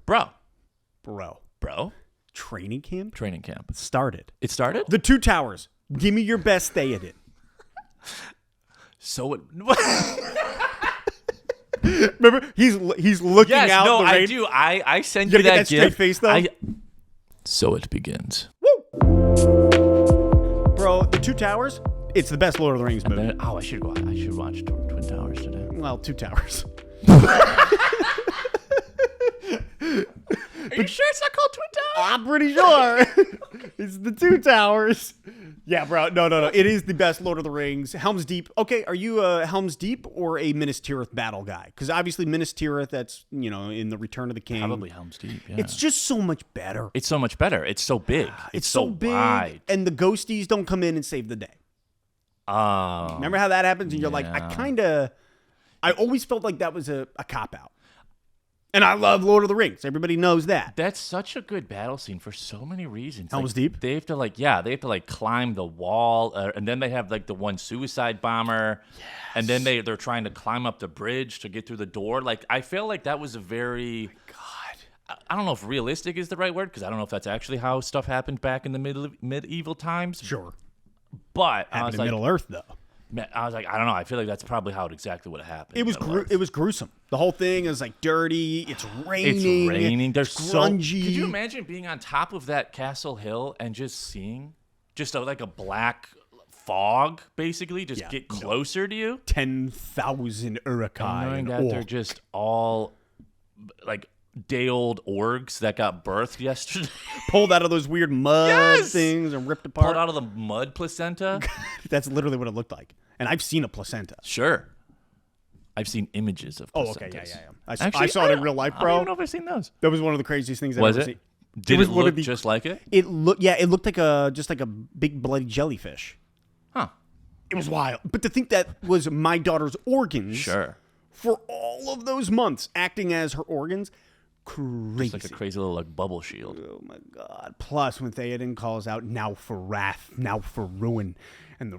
Bro. Training camp started. It started? The Two Towers. Give me your best stay at it. So it... Remember, he's looking out the rain. I do. I send You you gotta that get that gift. straight face, though? So it begins. Bro, The Two Towers, it's the best Lord of the Rings movie. Then, I should watch Twin Towers today. Well, Two Towers. Are you sure it's not called Twin Towers? I'm pretty sure. It's the Two Towers. Yeah, bro. No. It is the best Lord of the Rings. Helm's Deep. Okay, are you a Helm's Deep or a Minas Tirith battle guy? Because obviously Minas Tirith, that's, in the Return of the King. Probably Helm's Deep, yeah. It's just so much better. It's so much better. It's so big. It's so big. Wide. And the ghosties don't come in and save the day. Remember how that happens? And you're like, I always felt like that was a cop-out. And I love Lord of the Rings. Everybody knows that. That's such a good battle scene for so many reasons. Helm's Deep? They have to climb the wall, and then they have the one suicide bomber, and then they're trying to climb up the bridge to get through the door. I feel like that was a very... I don't know if realistic is the right word, because I don't know if that's actually how stuff happened back in the medieval times. Sure. But I was in Middle Earth, though. I was like, I don't know. I feel like that's probably how it exactly would have happened. It was gruesome. The whole thing is dirty. It's raining. There's grungy. Could you imagine being on top of that castle hill and just seeing a black fog, basically, get closer to you? 10,000 Uruk-hai. Knowing that they're just all day-old orgs that got birthed yesterday. Pulled out of those weird mud things and ripped apart. Pulled out of the mud placenta. That's literally what it looked like. And I've seen a placenta. Sure. I've seen images of placentas. Oh, okay. Yeah. I saw it in real life, bro. I don't even know if I've seen those. That was one of the craziest things I've ever seen. Did it look just like it? It looked like a big bloody jellyfish. Huh. It was wild. But to think that was my daughter's organs. Sure. For all of those months acting as her organs. Crazy. Just like a crazy little bubble shield. Oh my God. Plus when Theoden calls out, now for wrath, now for ruin, and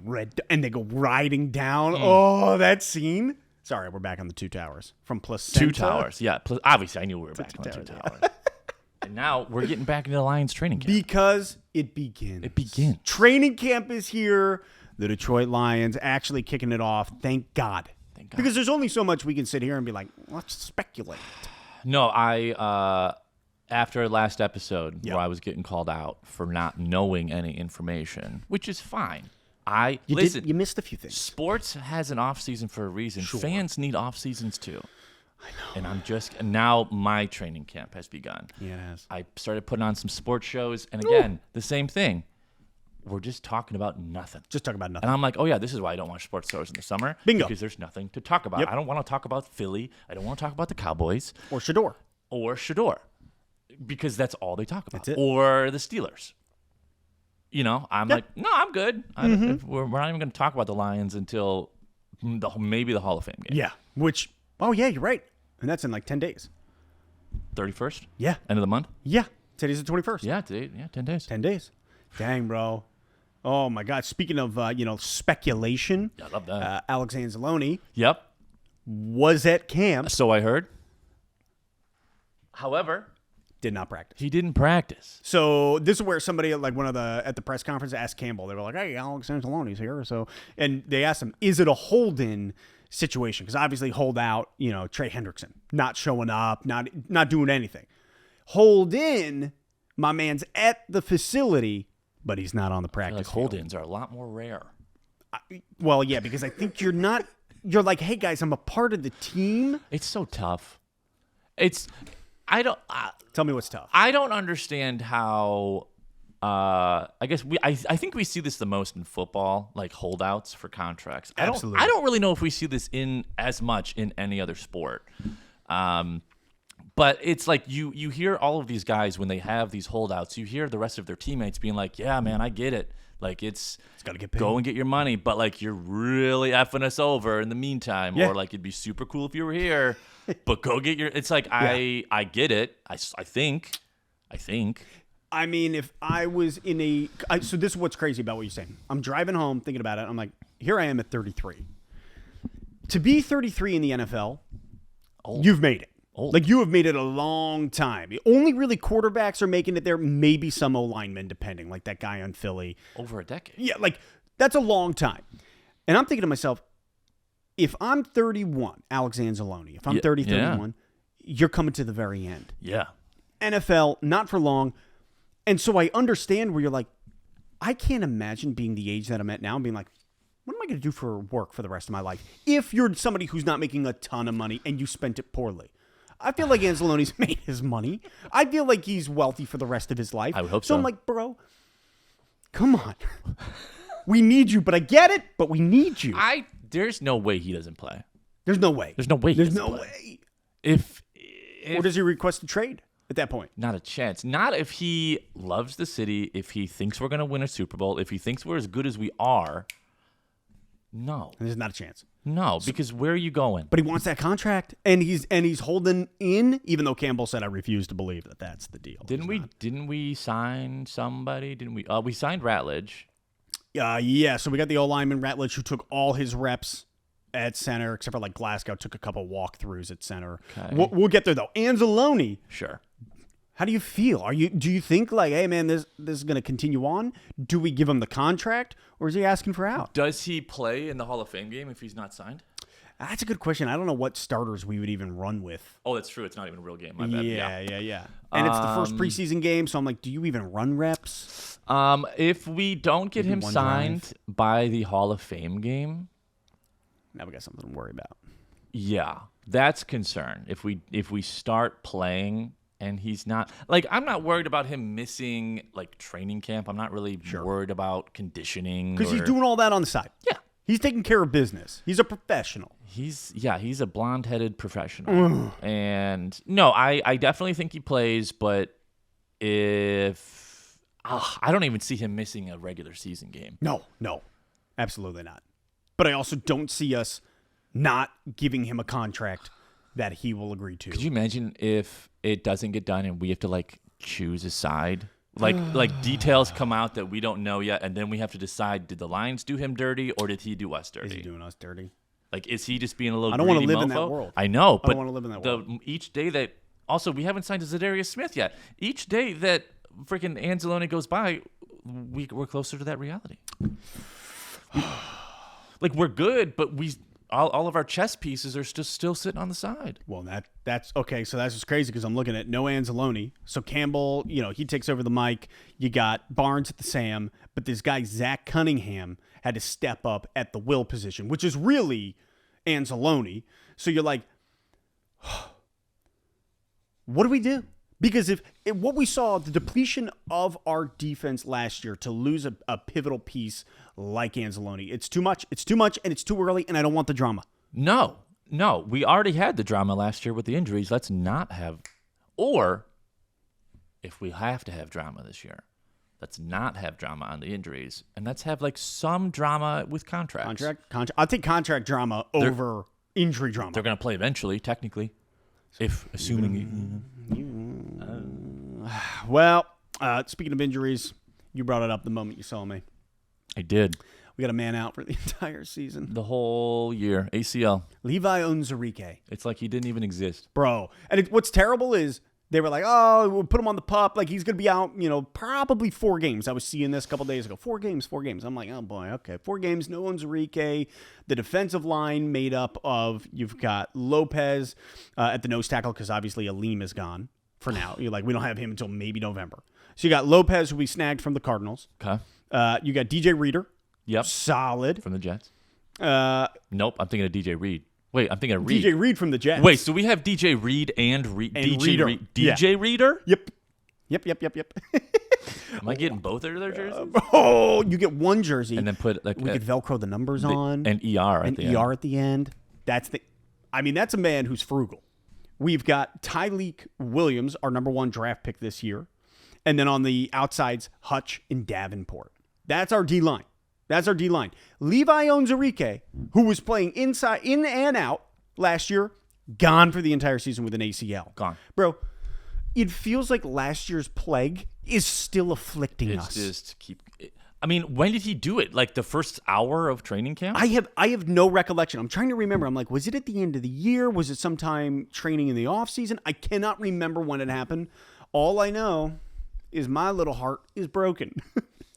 and they go riding down. Oh, that scene. Sorry, we're back on the Two Towers. From placenta. Two Towers, yeah. Obviously, I knew we were back on the Two Towers. And now we're getting back into the Lions training camp. Because it begins. Training camp is here. The Detroit Lions actually kicking it off. Thank God. Because there's only so much we can sit here and be like, let's speculate. No, after last episode where I was getting called out for not knowing any information, which is fine. You missed a few things. Sports has an off season for a reason. Sure. Fans need off seasons too. I know. And now my training camp has begun. Yeah, it has. I started putting on some sports shows, and again, the same thing. We're just talking about nothing. And I'm like, oh yeah, this is why I don't watch sports shows in the summer. Bingo. Because there's nothing to talk about. Yep. I don't want to talk about Philly. I don't want to talk about the Cowboys. Or Shador. Because that's all they talk about. That's it. Or the Steelers. I'm like, no, I'm good. We're not even going to talk about the Lions until maybe the Hall of Fame game. Yeah. You're right. And that's in 10 days. 31st? Yeah. End of the month? Yeah. Today's the 21st. Yeah, 10 days. 10 days. Dang, bro. Oh, my God. Speaking of, speculation. I love that. Alex Anzalone. Yep. Was at camp. So I heard. However. Did not practice. He didn't practice. So this is where somebody at the press conference asked Campbell. They were like, "Hey, Alex Anzalone's here." And they asked him, "Is it a hold-in situation?" Because obviously hold out, Trey Hendrickson not showing up, not doing anything. Hold in, my man's at the facility, but he's not on the practice field. Hold-ins are a lot more rare. Well, yeah, because I think you're not. You're like, "Hey guys, I'm a part of the team." It's so tough. Tell me what's tough. I don't understand how. I think we see this the most in football, like holdouts for contracts. Absolutely. I don't really know if we see this in as much in any other sport. But it's like you hear all of these guys when they have these holdouts. You hear the rest of their teammates being like, "Yeah, man, I get it. Like it's gotta get paid. Go and get your money, but like you're really effing us over in the meantime, Yeah. or like it'd be super cool if you were here, but go get your." It's like I get it. I think. I mean, if I was so this is what's crazy about what you're saying. I'm driving home thinking about it. I'm like, here I am at 33. To be 33 in the NFL, you've made it. Old. Like, you have made it a long time. The only really quarterbacks are making it there, maybe some O-linemen, depending, like that guy on Philly. Over a decade. Yeah, like, that's a long time. And I'm thinking to myself, if I'm 31, Alex Anzalone, if I'm 31, you're coming to the very end. Yeah. NFL, not for long. And so I understand where you're like, I can't imagine being the age that I'm at now and being like, what am I going to do for work for the rest of my life? If you're somebody who's not making a ton of money and you spent it poorly. I feel like Anzalone's made his money. I feel like he's wealthy for the rest of his life. I would hope so. So I'm like, bro, come on. We need you, but I get it, but we need you. There's no way he doesn't play. There's no way. There's no way. There's no way. If or does he request a trade at that point? Not a chance. Not if he loves the city, if he thinks we're going to win a Super Bowl, if he thinks we're as good as we are. No. There's not a chance. No, because where are you going? But he wants that contract, and he's holding in, even though Campbell said, I refuse to believe that that's the deal. Didn't we sign somebody? Didn't we? We signed Ratledge. Yeah, so we got the O-lineman Ratledge, who took all his reps at center, except for like Glasgow took a couple walkthroughs at center. Okay. We'll get there, though. Anzalone. Sure. How do you feel? Do you think like, hey man, this is going to continue on? Do we give him the contract, or is he asking for out? Does he play in the Hall of Fame game if he's not signed? That's a good question. I don't know what starters we would even run with. Oh, that's true. It's not even a real game. My bad. Yeah. And it's the first preseason game, so I'm like, do you even run reps? If we don't get him signed by the Hall of Fame game, now we got something to worry about. Yeah, that's concern. If we start playing and he's not, like, I'm not worried about him missing like training camp. I'm not really worried about conditioning because he's doing all that on the side. Yeah, he's taking care of business. He's a professional. He's a blonde-headed professional. And no, I definitely think he plays, but if I don't even see him missing a regular season game. No, absolutely not. But I also don't see us not giving him a contract that he will agree to. Could you imagine if it doesn't get done and we have to like choose a side? Like details come out that we don't know yet, and then we have to decide: did the Lions do him dirty, or did he do us dirty? Is he doing us dirty? Like, is he just being a little? I don't want to live mofo? in that world. I know, but I don't want to live in that world. Each day that also we haven't signed to Zadarius Smith yet. Each day that freaking Anzalone goes by, we're closer to that reality. Like, we're good, but all of our chess pieces are just still sitting on the side. Well, that's okay. So that's just crazy because I'm looking at no Anzalone. So Campbell, he takes over the mic. You got Barnes at the Sam, but this guy Zach Cunningham had to step up at the will position, which is really Anzalone. So you're like, what do we do? Because if what we saw, the depletion of our defense last year to lose a pivotal piece like Anzalone, it's too much. It's too much, and it's too early, and I don't want the drama. No. We already had the drama last year with the injuries. Let's not have, or if we have to have drama this year, let's not have drama on the injuries, and let's have like some drama with contracts. Contract. I'll take contract drama over injury drama. They're going to play eventually, technically, assuming. Well, speaking of injuries, you brought it up the moment you saw me. I did. We got a man out for the entire season. The whole year. ACL. Levi Onwuzurike. It's like he didn't even exist. Bro. And what's terrible is they were like, oh, we'll put him on the pup. Like, he's going to be out, probably 4 games. I was seeing this a couple days ago. 4 games. I'm like, oh, boy, okay. 4 games, no Onwuzurike. The defensive line made up of, you've got Lopez at the nose tackle because obviously Aleem is gone for now. You're like, we don't have him until maybe November. So you got Lopez, who we snagged from the Cardinals. Okay. You got DJ Reader. Yep. Solid. From the Jets. Nope. I'm thinking of DJ Reed. Wait, I'm thinking of Reed. DJ Reed from the Jets. Wait, so we have DJ Reed and DJ Reader. DJ Reader? Yep. Am I getting both of their jerseys? You get one jersey. And then put like we could Velcro the numbers on. And ER at the end. ER at the end. That's a man who's frugal. We've got Tyleek Williams, our number 1 draft pick this year. And then on the outsides, Hutch and Davenport. That's our D-line. Levi Onwuzurike, who was playing inside, in and out last year, gone for the entire season with an ACL. Gone. Bro, it feels like last year's plague is still afflicting us. It's just I mean, when did he do it? Like the first hour of training camp? I have no recollection. I'm trying to remember. I'm like, was it at the end of the year? Was it sometime training in the off season? I cannot remember when it happened. All I know is my little heart is broken.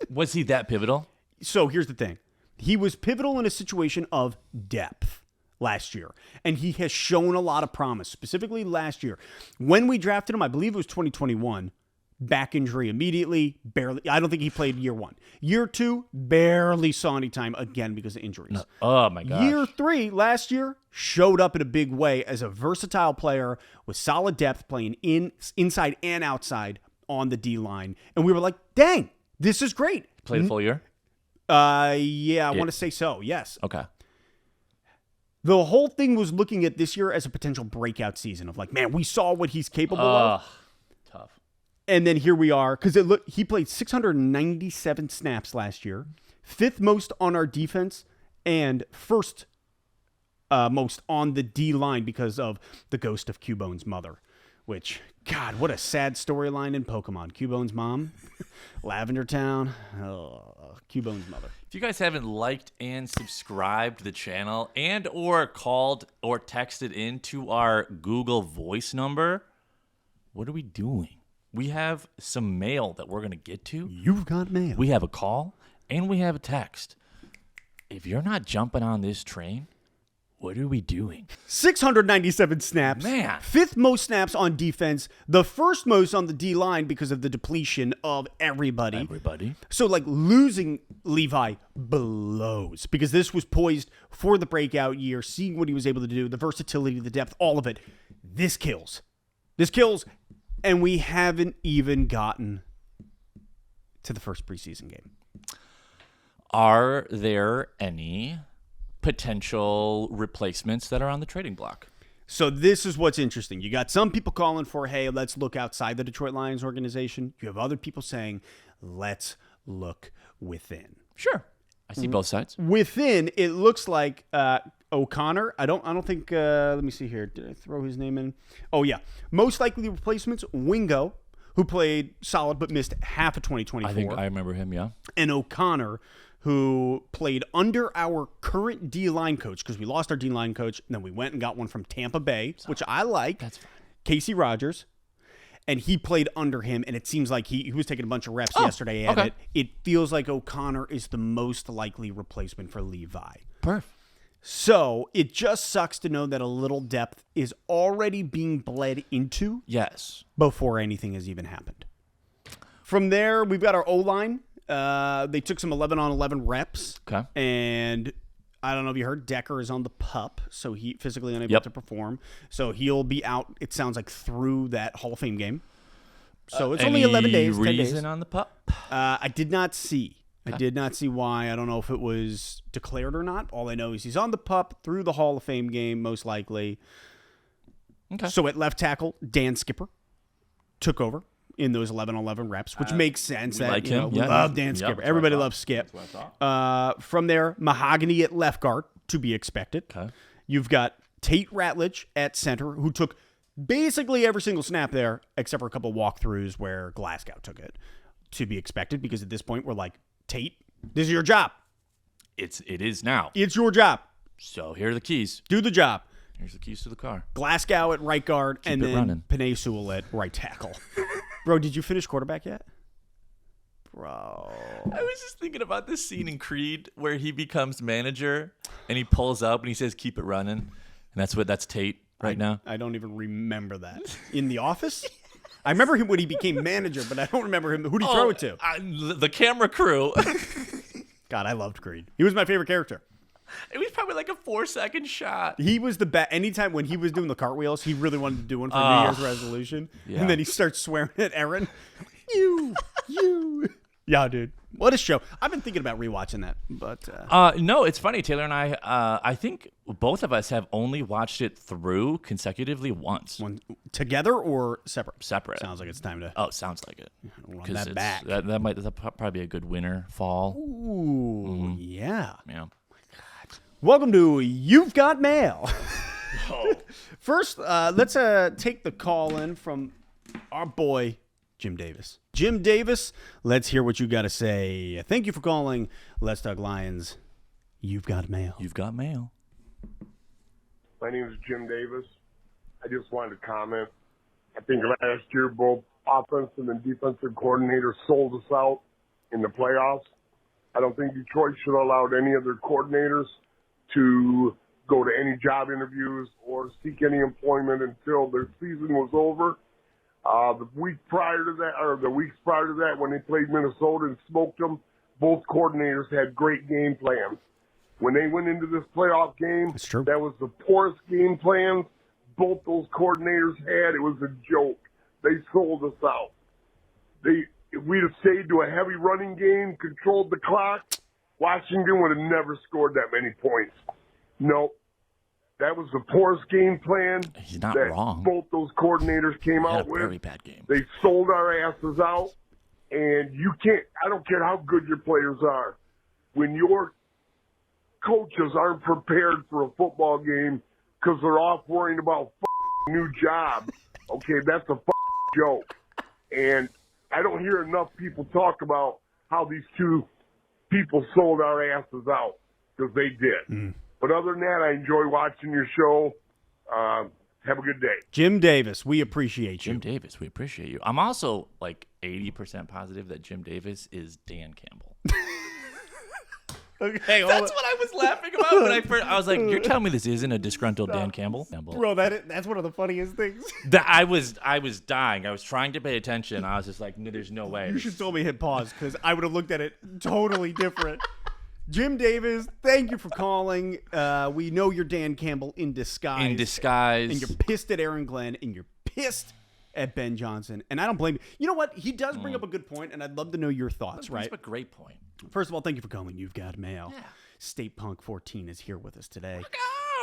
Was he that pivotal? So here's the thing. He was pivotal in a situation of depth last year, and he has shown a lot of promise, specifically last year. When we drafted him, I believe it was 2021, back injury immediately, barely. I don't think he played year 1. Year 2, barely saw any time again because of injuries. No. Oh, my gosh. Year 3, last year, showed up in a big way as a versatile player with solid depth, playing inside and outside on the D-line. And we were like, dang, this is great. Played a full year? Yeah, I want to say so, yes. Okay. The whole thing was looking at this year as a potential breakout season of like, man, we saw what he's capable of. Tough. And then here we are, because he played 697 snaps last year, 5th most on our defense, and 1st most on the D-line because of the ghost of Cubone's mother. Which, God, what a sad storyline in Pokemon. Cubone's mom, Lavender Town, Cubone's mother. If you guys haven't liked and subscribed to the channel and or called or texted into our Google Voice number, what are we doing? We have some mail that we're going to get to. You've got mail. We have a call and we have a text. If you're not jumping on this train, what are we doing? 697 snaps. Man. 5th most snaps on defense. The 1st most on the D-line because of the depletion of everybody. So, like, losing Levi blows because this was poised for the breakout year, seeing what he was able to do, the versatility, the depth, all of it. This kills. This kills, and we haven't even gotten to the first preseason game. Are there any potential replacements that are on the trading block? So this is what's interesting. You got some people calling for, hey, let's look outside the Detroit Lions organization. You have other people saying, let's look within. Sure. I see both sides. Within, it looks like O'Connor. I don't think, let me see here. Did I throw his name in? Oh, yeah. Most likely replacements, Wingo, who played solid but missed half of 2024. I think I remember him, yeah. And O'Connor, who played under our current D-line coach, because we lost our D-line coach, and then we went and got one from Tampa Bay, which I like. That's fine. Casey Rogers. And he played under him, and it seems like he was taking a bunch of reps yesterday at it. It feels like O'Connor is the most likely replacement for Levi. Perfect. So it just sucks to know that a little depth is already being bled into. Yes. Before anything has even happened. From there, we've got our O-line. They took some 11-on-11 reps. Okay. And I don't know if you heard, Decker is on the PUP, so he physically unable to perform. So he'll be out, it sounds like, through that Hall of Fame game. So it's only 11 days, 10 days. Any reason on the PUP? I did not see. Okay. I did not see why. I don't know if it was declared or not. All I know is he's on the PUP through the Hall of Fame game, most likely. Okay. So at left tackle, Dan Skipper took over in those 11-on-11 reps, which makes sense. We like him. We love Dan Skipper. Everybody loves Skip. From there, Mahogany at left guard, to be expected. Okay. You've got Tate Ratledge at center, who took basically every single snap there, except for a couple of walkthroughs where Glasgow took it, to be expected, because at this point, we're like, Tate, this is your job. It is now. It's your job. So here are the keys. Do the job. Here's the keys to the car. Glasgow at right guard, Keep and it then running. Penei Sewell at right tackle. Bro, did you finish quarterback yet? Bro. I was just thinking about this scene in Creed where he becomes manager and he pulls up and he says, keep it running. And that's Tate now. I don't even remember that. In The Office? I remember him when he became manager, but I don't remember him. Who did he throw it to? The camera crew. God, I loved Creed. He was my favorite character. It was probably like a 4-second shot. He was the best. Anytime when he was doing the cartwheels, he really wanted to do one for New Year's resolution. Yeah. And then he starts swearing at Aaron. You. Yeah, dude. What a show. I've been thinking about rewatching that, but no, it's funny. Taylor and I think both of us have only watched it through consecutively once. Together or separate? Separate. Sounds like it's time to. Oh, sounds like it. Run that back. That'll probably be a good winter, fall. Ooh, yeah. Yeah. Welcome to You've Got Mail. First, let's take the call in from our boy, Jim Davis. Jim Davis, let's hear what you got to say. Thank you for calling. Let's Talk Lions. You've got mail. You've got mail. My name is Jim Davis. I just wanted to comment. I think last year both offensive and defensive coordinators sold us out in the playoffs. I don't think Detroit should have allowed any of their coordinators to go to any job interviews or seek any employment until their season was over. The weeks prior to that, when they played Minnesota and smoked them, both coordinators had great game plans. When they went into this playoff game, that was the poorest game plans both those coordinators had. It was a joke. They sold us out. If we'd have stayed to a heavy running game, controlled the clock, Washington would have never scored that many points. No, that was the poorest game plan. He's not that wrong. Both those coordinators came He had out a with. very bad game. They sold our asses out, and you can't. I don't care how good your players are. When your coaches aren't prepared for a football game because they're off worrying about a new job, okay, that's a joke. And I don't hear enough people talk about how these two people sold our asses out, because they did. But other than that, I enjoy watching your show. Have a good day. Jim Davis, we appreciate you. Jim Davis, we appreciate you. I'm also like 80% positive that Jim Davis is Dan Campbell. Okay, That's what I was laughing about when I was like, "You're telling me this isn't a disgruntled Dan Campbell?" Bro, that's one of the funniest things. I was dying. I was trying to pay attention. I was just like, no, "There's no way." You should tell me hit pause, because I would have looked at it totally different. Jim Davis, thank you for calling. We know you're Dan Campbell in disguise. In disguise. And you're pissed at Aaron Glenn, and you're pissed at Ben Johnson. And I don't blame you. You know what? He does bring up a good point, and I'd love to know your thoughts, right? That's a great point. First of all, thank you for calling. You've got mail. Yeah. State Punk 14 is here with us today.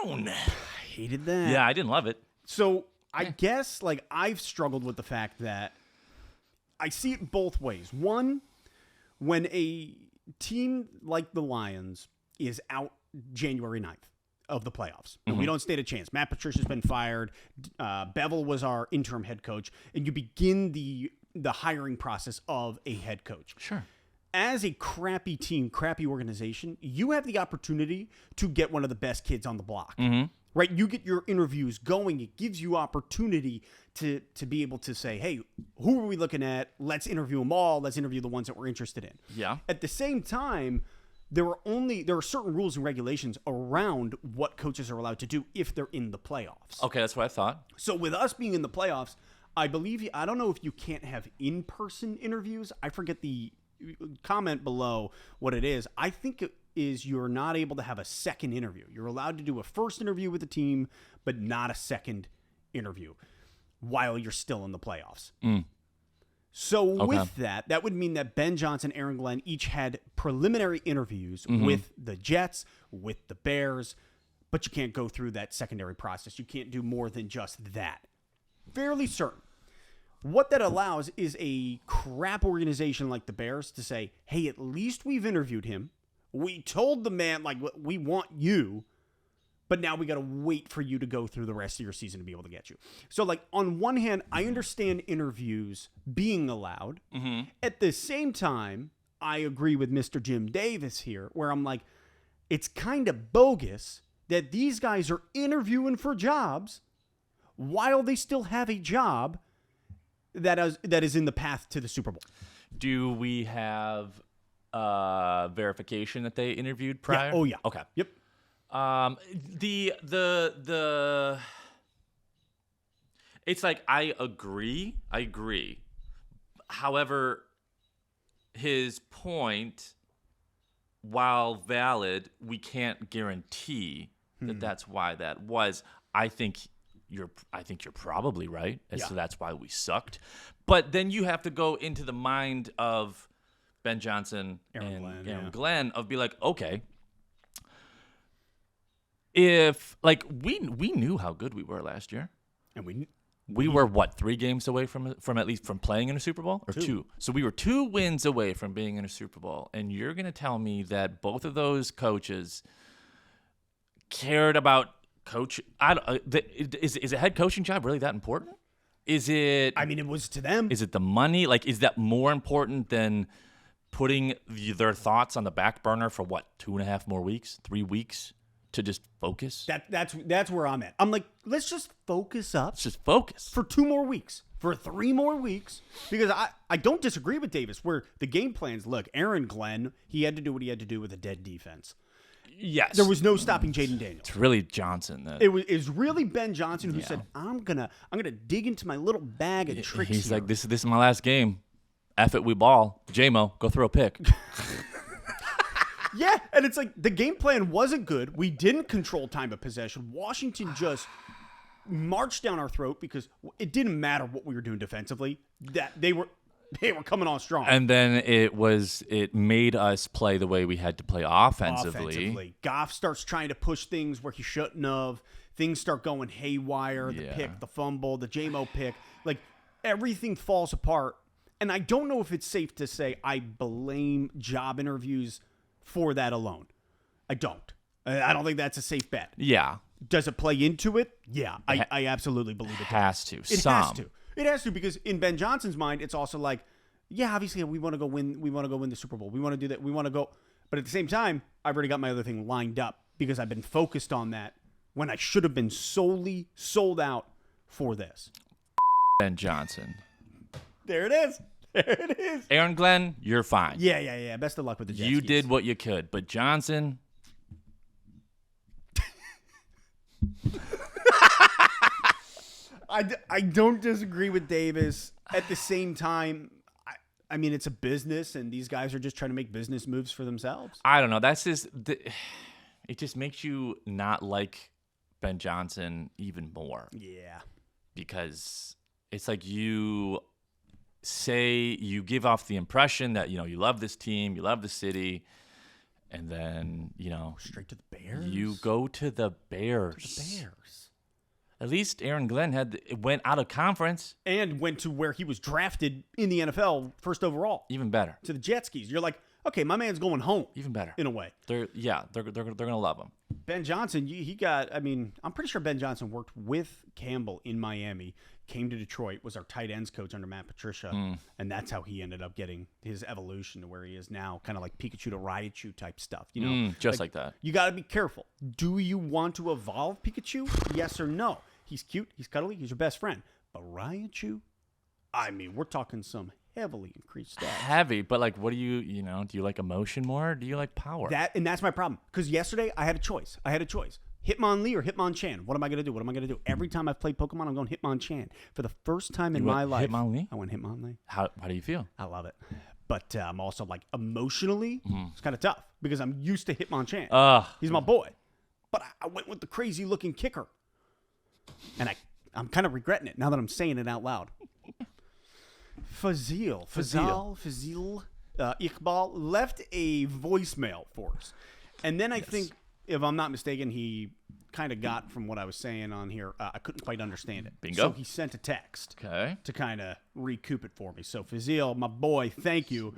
I Hated that. Yeah, I didn't love it. So I guess I've struggled with the fact that I see it both ways. One, when a team like the Lions is out January 9th of the playoffs, and we don't stand a chance. Matt Patricia's been fired. Bevel was our interim head coach, and you begin the hiring process of a head coach. Sure. As a crappy team, crappy organization, you have the opportunity to get one of the best kids on the block. Right? You get your interviews going. It gives you opportunity to be able to say, hey, who are we looking at? Let's interview them all. Let's interview the ones that we're interested in. Yeah. At the same time, there are certain rules and regulations around what coaches are allowed to do if they're in the playoffs. Okay, that's what I thought. So with us being in the playoffs, I don't know if you can't have in-person interviews. I forget the comment below what it is. I think it is you're not able to have a second interview. You're allowed to do a first interview with the team, but not a second interview while you're still in the playoffs. So with that would mean that Ben Johnson, Aaron Glenn each had preliminary interviews with the Jets, with the Bears, but you can't go through that secondary process. You can't do more than just that. Fairly certain. What that allows is a crap organization like the Bears to say, hey, at least we've interviewed him. We told the man, we want you, but now we got to wait for you to go through the rest of your season to be able to get you. So, on one hand, I understand interviews being allowed. At the same time, I agree with Mr. Jim Davis here, where I'm like, it's kind of bogus that these guys are interviewing for jobs while they still have a job that is in the path to the Super Bowl. Do we have verification that they interviewed prior? Yeah. Oh yeah. Okay. Yep. It's like I agree. However, his point, while valid, we can't guarantee that that's why that was. I think you're probably right. So that's why we sucked. But then you have to go into the mind of Ben Johnson and Aaron Glenn of be like, okay, if we knew how good we were last year, and we were what, 3 games away from at least from playing in a Super Bowl, or 2? So we were 2 wins away from being in a Super Bowl, and you're gonna tell me that both of those coaches cared about coach? Is a head coaching job really that important? Is it? I mean, it was to them. Is it the money? Like, is that more important than putting their thoughts on the back burner for what, 2.5 more weeks, 3 weeks to just focus? That's where I'm at. I'm like, let's just focus up. Let's just focus For 2 more weeks, for 3 more weeks, because I don't disagree with Davis where the game plans, look, Aaron Glenn, he had to do what he had to do with a dead defense. Yes. There was no stopping Jaden Daniels. It's really Johnson. It was really Ben Johnson who said, I'm gonna dig into my little bag of tricks He's here. like, this is my last game. F it, we ball. J-Mo, go throw a pick. Yeah, and it's like the game plan wasn't good. We didn't control time of possession. Washington just marched down our throat because it didn't matter what we were doing defensively. That they were coming on strong. And then it made us play the way we had to play offensively. Goff starts trying to push things where he shouldn't have. Things start going haywire. The pick, the fumble, the J-Mo pick. Like, everything falls apart. And I don't know if it's safe to say I blame job interviews for that alone. I don't. I don't think that's a safe bet. Yeah. Does it play into it? Yeah, I absolutely believe it Has to. It has to. It has to, because in Ben Johnson's mind, it's also like, yeah, obviously we want to go win. We want to go win the Super Bowl. We want to do that. We want to go. But at the same time, I've already got my other thing lined up because I've been focused on that when I should have been solely sold out for this. Ben Johnson. There it is. There it is. Aaron Glenn, you're fine. Yeah. Best of luck with the Jets. You did what you could. But Johnson... I don't disagree with Davis. At the same time, I mean, it's a business, and these guys are just trying to make business moves for themselves. I don't know. That's just... It just makes you not like Ben Johnson even more. Yeah. Because it's like you give off the impression that, you love this team, you love the city, and then, Straight to the Bears? you go to the Bears. The Bears. At least Aaron Glenn went out of conference. And went to where he was drafted in the NFL first overall. Even better. To the Jet Skis. You're like, okay, my man's going home. Even better. In a way. They're gonna love him. Ben Johnson, I'm pretty sure Ben Johnson worked with Campbell in Miami, came to Detroit, was our tight ends coach under Matt Patricia, and that's how he ended up getting his evolution to where he is now, kind of like Pikachu to Raichu type stuff. Just like that. You got to be careful. Do you want to evolve Pikachu? Yes or no? He's cute, he's cuddly, he's your best friend. But Raichu, we're talking some heavily increased stats. Heavy, but like, what do you do you like emotion more? Or do you like power? That's my problem. Because yesterday I had a choice. Hitmonlee or Hitmonchan. What am I going to do? Every time I've played Pokemon, I'm going Hitmonchan. For the first time in my life. Hitmonlee? I went Hitmonlee. How do you feel? I love it. But I'm also like emotionally, it's kind of tough because I'm used to Hitmonchan. He's my boy. But I went with the crazy looking kicker. And I'm kind of regretting it now that I'm saying it out loud. Fazil Iqbal left a voicemail for us. And then I think, if I'm not mistaken, he kind of got from what I was saying on here. I couldn't quite understand it. Bingo. So he sent a text to kind of recoup it for me. So Fazil, my boy, thank you.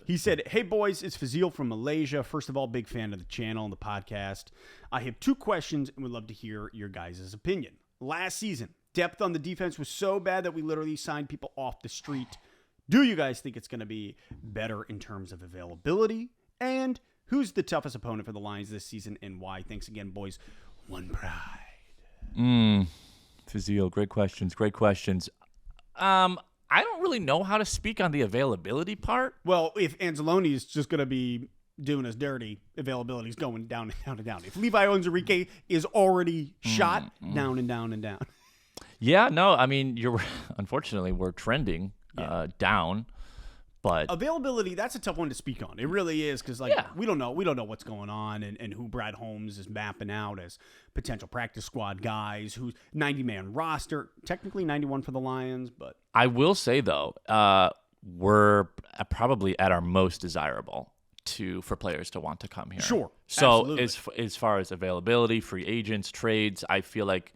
He said, hey, boys, it's Fazil from Malaysia. First of all, big fan of the channel and the podcast. I have 2 questions and would love to hear your guys' opinion. Last season, depth on the defense was so bad that we literally signed people off the street. Do you guys think it's going to be better in terms of availability? And who's the toughest opponent for the Lions this season and why? Thanks again, boys. One pride. Fazil, great questions. I don't really know how to speak on the availability part. Well, if Anzalone is just going to be doing us dirty, availability is going down and down and down. If Levi Onwuzurike is already shot, down and down and down. Yeah, no, unfortunately, we're trending down. But availability, that's a tough one to speak on. It really is, because we don't know what's going on and who Brad Holmes is mapping out as potential practice squad guys, who's 90-man roster, technically 91 for the Lions. But I will say, though, we're probably at our most desirable for players to want to come here. Sure. So as far as availability, free agents, trades, I feel like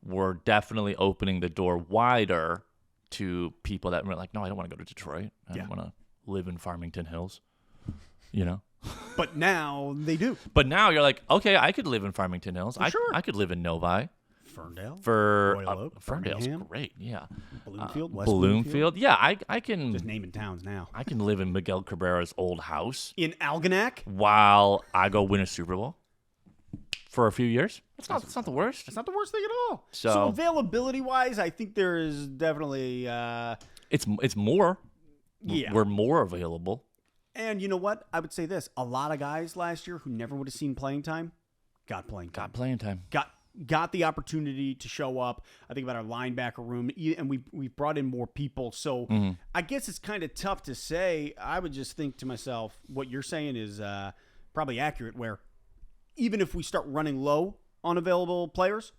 we're definitely opening the door wider to people that were like, no, I don't want to go to Detroit. I don't want to live in Farmington Hills, But now they do. But now you're like, okay, I could live in Farmington Hills. Sure. I could live in Novi. Ferndale. For Royal Oak, Ferndale's Birmingham. great, yeah. Bloomfield, West Bloomfield, yeah. I can Just naming towns now. I can live in Miguel Cabrera's old house In Algonac? while I go win a Super Bowl for a few years. It's not the worst. It's not the worst thing at all. So availability-wise, I think there is definitely... It's more. Yeah. We're more available. And you know what? I would say this. A lot of guys last year who never would have seen playing time got playing time. Got playing time. Got the opportunity to show up. I think about our linebacker room, and we brought in more people. So I guess it's kind of tough to say. I would just think to myself, what you're saying is probably accurate, where even if we start running low on available players,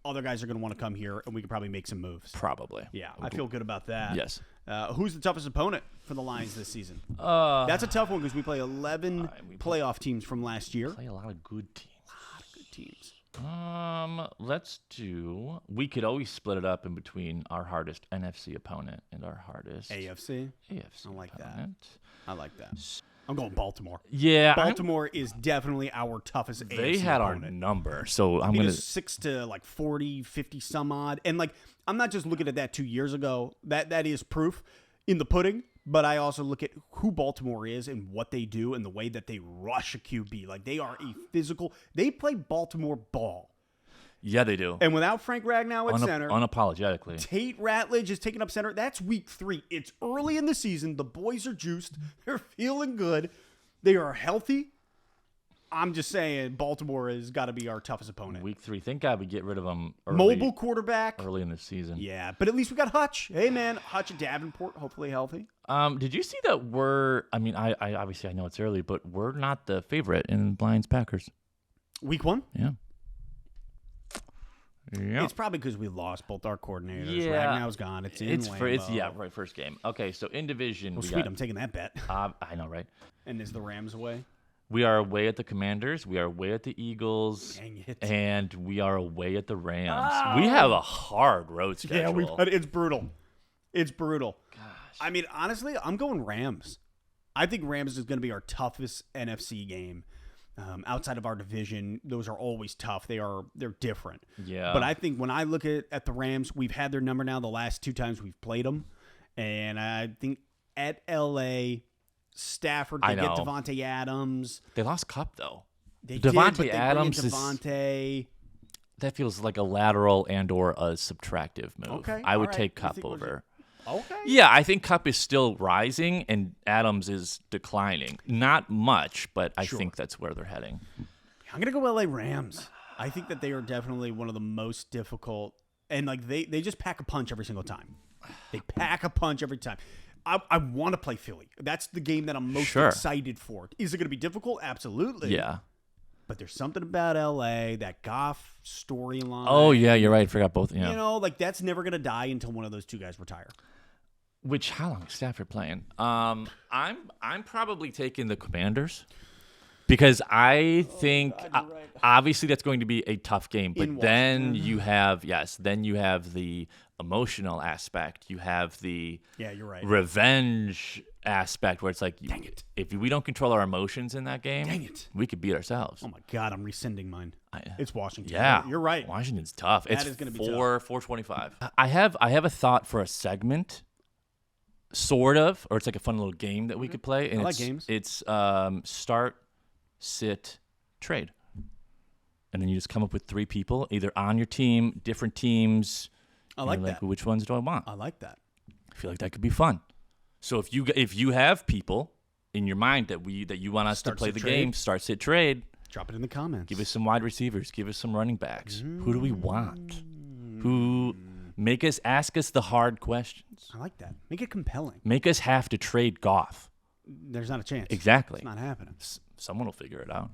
other guys are going to want to come here, and we could probably make some moves. Probably. Yeah, I feel good about that. Yes. Who's the toughest opponent for the Lions this season? That's a tough one because we play 11 playoff teams from last year. Play a lot of good teams. Teams. Let's do. We could always split it up in between our hardest NFC opponent and our hardest AFC. AFC. I like opponent. that. I like that. I'm going Baltimore. Yeah, Baltimore is definitely our toughest AFC they had opponent. our number, so I'm It gonna. is 6 to like 40, 50 some odd, and like I'm not just looking at that 2 years ago. That is proof in the pudding. But I also look at who Baltimore is and what they do and the way that they rush a QB. Like, they are a physical. They play Baltimore ball. Yeah, they do. And without Frank Ragnow at center, unapologetically. Tate Ratledge is taking up center. That's week 3. It's early in the season. The boys are juiced. They're feeling good. They are healthy. I'm just saying Baltimore has got to be our toughest opponent. Week 3. Thank God we get rid of them early, Mobile quarterback. early in the season. Yeah, but at least we got Hutch. Hey, man. Hutch and Davenport, hopefully healthy. Did you see that I obviously I know it's early, but we're not the favorite in Lions Packers. Week 1? Yeah. Yeah. It's probably because we lost both our coordinators. Yeah. Ragnow's gone. It's in Lambeau. First game. Okay, so in division, Well, we sweet. got, I'm taking that bet. I know, right? And is the Rams away? We are away at the Commanders. We are away at the Eagles. Dang it. And we are away at the Rams. We have a hard road schedule. Yeah, it's brutal. It's brutal. Gosh. I mean, honestly, I'm going Rams. I think Rams is going to be our toughest NFC game. Outside of our division, those are always tough. They're different. Yeah. But I think when I look at the Rams, we've had their number now the last 2 times we've played them. And I think at L.A., Stafford, they get Devontae Adams. They lost Cup, though. They Devontae did, but Adams they Devontae. That feels like a lateral and or a subtractive move. Okay, I would all right. take You Cup think over. Okay. Yeah, I think Cup is still rising and Adams is declining. Not much, but I think that's where they're heading. I'm going to go LA Rams. I think that they are definitely one of the most difficult. And like they just pack a punch every single time. They pack a punch every time. I want to play Philly. That's the game that I'm most excited for. Is it going to be difficult? Absolutely. Yeah. But there's something about LA, that Goff storyline. Oh, yeah, you're right. I forgot both. Yeah. You know, like that's never going to die until one of those 2 guys retire. How long is Stafford playing? I'm probably taking the Commanders because I think obviously that's going to be a tough game. But then you have the emotional aspect. You have the you're right. revenge aspect where it's like, dang it, if we don't control our emotions in that game, dang it, we could beat ourselves. Oh my God, I'm rescinding mine. It's Washington. Yeah, you're right. Washington's tough. It's is gonna be tough. 425. I have a thought for a segment. Sort of, or it's like a fun little game that we could play. And I like games. It's start, sit, trade. And then you just come up with 3 people, either on your team, different teams. I like that. Which ones do I want? I like that. I feel like that could be fun. So if you have people in your mind that you want us to play the game, start, sit, trade. Drop it in the comments. Give us some wide receivers. Give us some running backs. Who do we want? Who... ask us the hard questions. I like that. Make it compelling. Make us have to trade Goff. There's not a chance. Exactly. It's not happening. Someone will figure it out.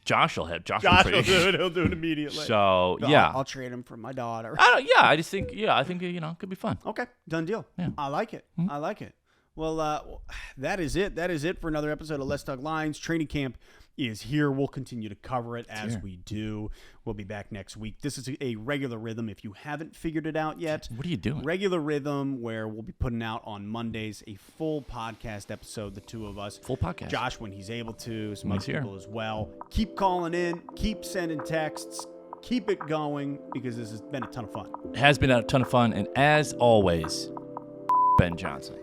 Josh will Josh will do it. He'll do it immediately. So yeah, I'll trade him for my daughter. I think it could be fun. Okay, done deal. Yeah. I like it. I like it. Well, that is it. That is it for another episode of Let's Talk Lions. Training camp is here. We'll continue to cover it as we do. We'll be back next week. This is a regular rhythm. If you haven't figured it out yet, what are you doing? Regular rhythm where we'll be putting out on Mondays a full podcast episode, the 2 of us. Full podcast. Josh when he's able to, some Nice other people as well. Keep calling in. Keep sending texts. keep it going because this has been a ton of fun. It has been a ton of fun, and as always, Ben Johnson.